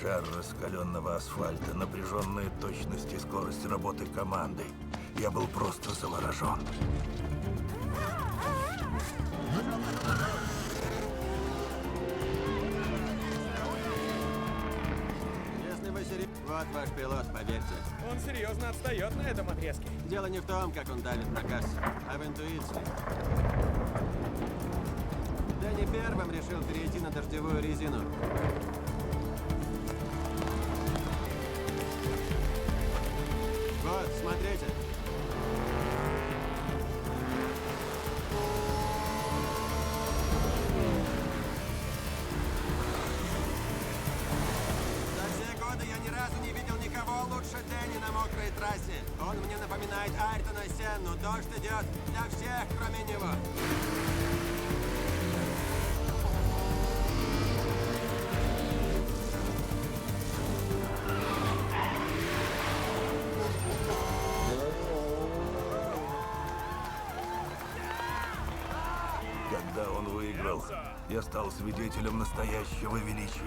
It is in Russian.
Жар раскаленного асфальта, напряженная точность и скорость работы команды. Я был просто заворожен. Если вы серьезно... Вот ваш пилот, поверьте. Он серьезно отстает на этом отрезке. Дело не в том, как он давит на кассу, а в интуиции. Дэнни первым решил перейти на дождевую резину. Вот, смотрите. За все годы я ни разу не видел никого лучше Дэнни на мокрой трассе. Он мне напоминает Айртона Сенну. Дождь идет для всех, кроме него. Когда он выиграл, я стал свидетелем настоящего величия.